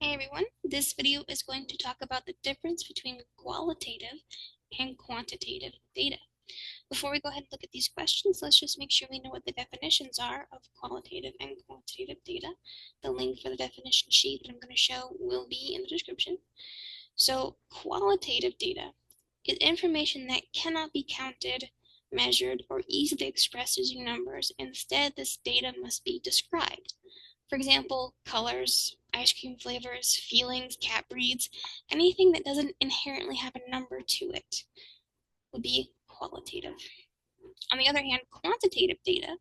Hey everyone, this video is going to talk about the difference between qualitative and quantitative data. Before we go ahead and look at these questions, let's just make sure we know what the definitions are of qualitative and quantitative data. The link for the definition sheet that I'm going to show will be in the description. So, qualitative data is information that cannot be counted, measured, or easily expressed using numbers. Instead, this data must be described. For example, colors, ice cream flavors, feelings, cat breeds, anything that doesn't inherently have a number to it would be qualitative. On the other hand, quantitative data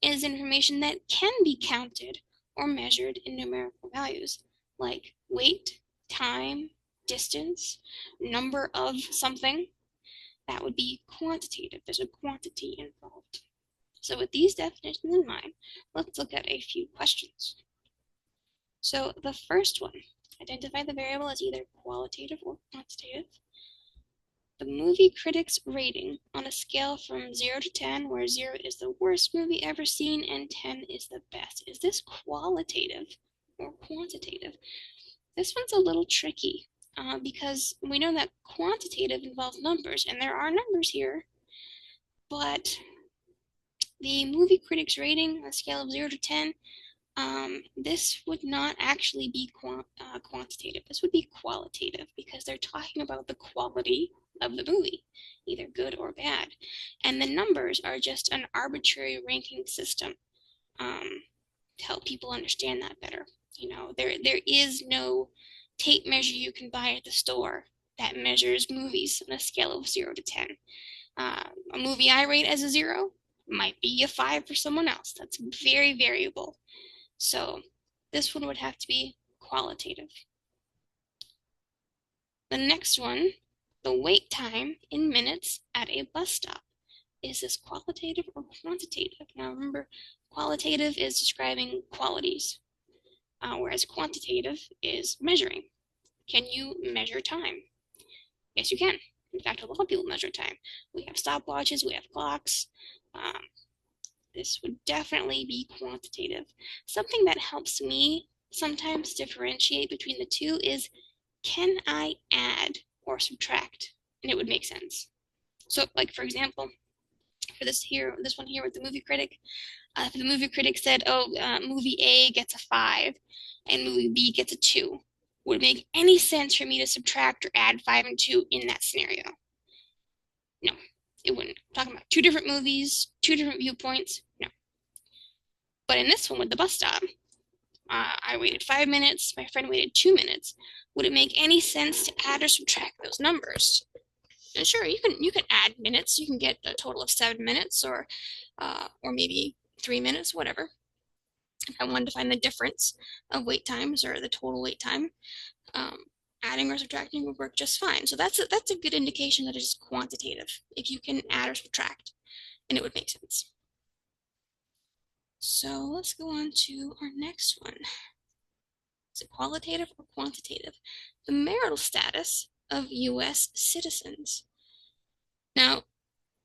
is information that can be counted or measured in numerical values like weight, time, distance, number of something. That would be quantitative. There's a quantity involved. So with these definitions in mind, let's look at a few questions. So the first one, identify the variable as either qualitative or quantitative. The movie critic's rating on a scale from 0 to 10, where 0 is the worst movie ever seen and 10 is the best. Is this qualitative or quantitative? This one's a little tricky because we know that quantitative involves numbers, and there are numbers here, but the movie critic's rating on a scale of 0 to 10, this would not actually be quantitative. This would be qualitative because they're talking about the quality of the movie, either good or bad. And the numbers are just an arbitrary ranking system to help people understand that better. There is no tape measure you can buy at the store that measures movies on a scale of 0 to 10. A movie I rate as a 0 might be a 5 for someone else. That's very variable. So this one would have to be qualitative. The next one, the wait time in minutes at a bus stop. Is this qualitative or quantitative? Now remember, qualitative is describing qualities, whereas quantitative is measuring. Can you measure time? Yes, you can. In fact, a lot of people measure time. We have stopwatches, we have clocks. This would definitely be quantitative. Something that helps me sometimes differentiate between the two is, can I add or subtract? And it would make sense. So, like for example, for this one here with the movie critic, if the movie critic said, "Oh, movie A gets a 5, and movie B gets a 2," would it make any sense for me to subtract or add 5 and 2 in that scenario? No, it wouldn't. I'm talking about two different movies, two different viewpoints. No. But in this one with the bus stop, I waited 5 minutes, my friend waited 2 minutes. Would it make any sense to add or subtract those numbers? And sure, you can add minutes. You can get a total of 7 minutes, or maybe 3 minutes, whatever. If I wanted to find the difference of wait times or the total wait time, um, adding or subtracting would work just fine. So that's a good indication that it is quantitative if you can add or subtract, and it would make sense. So let's go on to our next one. Is it qualitative or quantitative? The marital status of U.S. citizens. Now,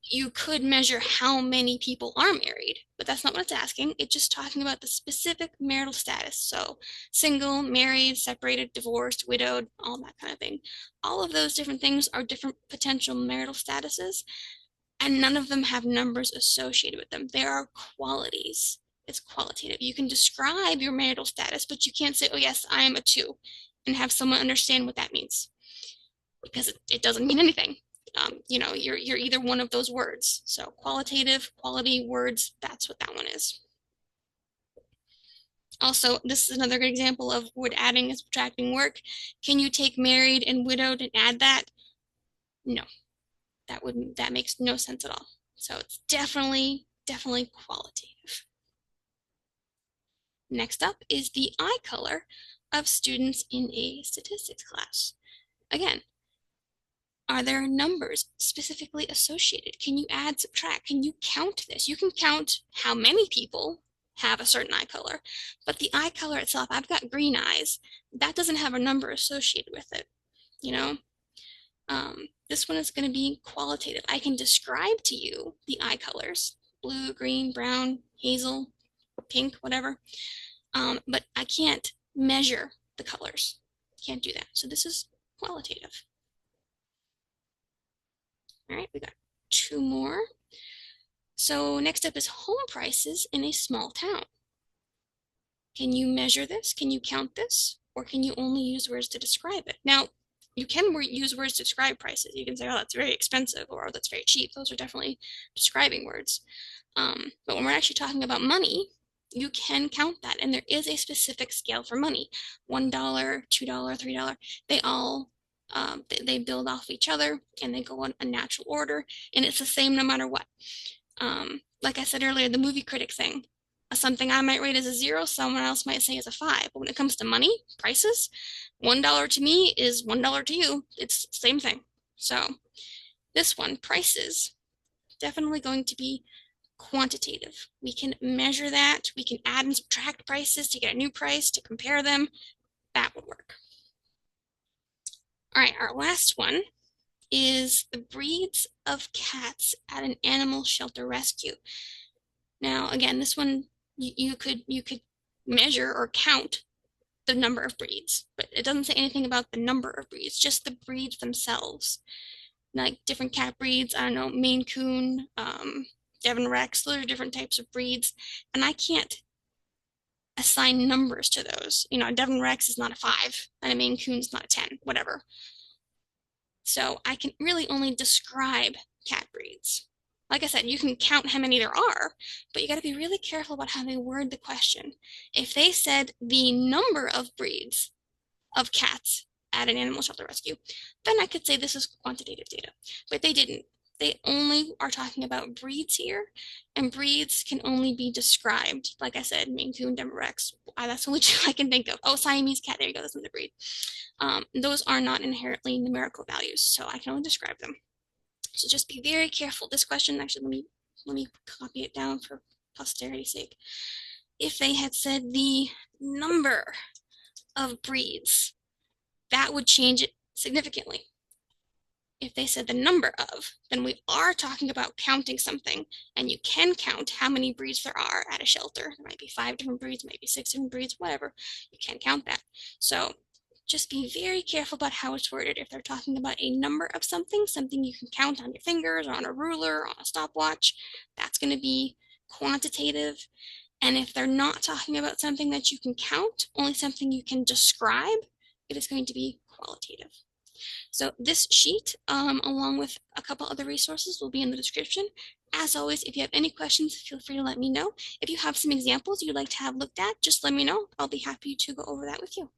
you could measure how many people are married, but that's not what it's asking. It's just talking about the specific marital status. So, single, married, separated, divorced, widowed, all that kind of thing. All of those different things are different potential marital statuses, and none of them have numbers associated with them. There are qualities. It's qualitative. You can describe your marital status, but you can't say, "Oh, yes, I am a 2," and have someone understand what that means, because it doesn't mean anything. You're either one of those words. So qualitative, quality words, that's what that one is. Also, this is another good example of would adding and subtracting work. Can you take married and widowed and add that? No, that makes no sense at all. So it's definitely qualitative. Next up is the eye color of students in a statistics class. Again, are there numbers specifically associated? Can you add, subtract? Can you count this? You can count how many people have a certain eye color, but the eye color itself, I've got green eyes. That doesn't have a number associated with it, you know? This one is going to be qualitative. I can describe to you the eye colors, blue, green, brown, hazel, pink, whatever, but I can't measure the colors. Can't do that. So this is qualitative. All right, we got two more. So next up is home prices in a small town. Can you measure this? Can you count this? Or can you only use words to describe it? Now, you can use words to describe prices. You can say, oh, that's very expensive, or that's very cheap. Those are definitely describing words. But when we're actually talking about money, you can count that. And there is a specific scale for money. $1, $2, $3. They all they build off each other and they go in a natural order, and it's the same no matter what. Like I said earlier, the movie critic thing. Something I might rate as a 0, someone else might say is a 5. But when it comes to money, prices, $1 to me is $1 to you. It's the same thing. So this one, prices, definitely going to be quantitative. We can measure that. We can add and subtract prices to get a new price, to compare them. That would work. All right, our last one is the breeds of cats at an animal shelter rescue. Now, again, this one you could measure or count the number of breeds, but it doesn't say anything about the number of breeds, just the breeds themselves. Like different cat breeds, I don't know, Maine Coon, Devon Rex, those are different types of breeds, and I can't assign numbers to those. You know, a Devon Rex is not a 5, and a Maine Coon is not a 10, whatever. So I can really only describe cat breeds. Like I said, you can count how many there are, but you got to be really careful about how they word the question. If they said the number of breeds of cats at an animal shelter rescue, then I could say this is quantitative data. But they didn't. They only are talking about breeds here, and breeds can only be described. Like I said, Maine Coon, Devon Rex, that's the only two I can think of. Oh, Siamese cat, there you go, that's another breed. Those are not inherently numerical values, so I can only describe them. So just be very careful. This question, actually, let me copy it down for posterity's sake. If they had said the number of breeds, that would change it significantly. If they said the number of, then we are talking about counting something, and you can count how many breeds there are at a shelter. There might be 5 different breeds, maybe 6 different breeds, whatever. You can count that. So just be very careful about how it's worded. If they're talking about a number of something, something you can count on your fingers or on a ruler or on a stopwatch, that's going to be quantitative. And if they're not talking about something that you can count, only something you can describe, it is going to be qualitative. So this sheet, along with a couple other resources, will be in the description. As always, if you have any questions, feel free to let me know. If you have some examples you'd like to have looked at, just let me know. I'll be happy to go over that with you.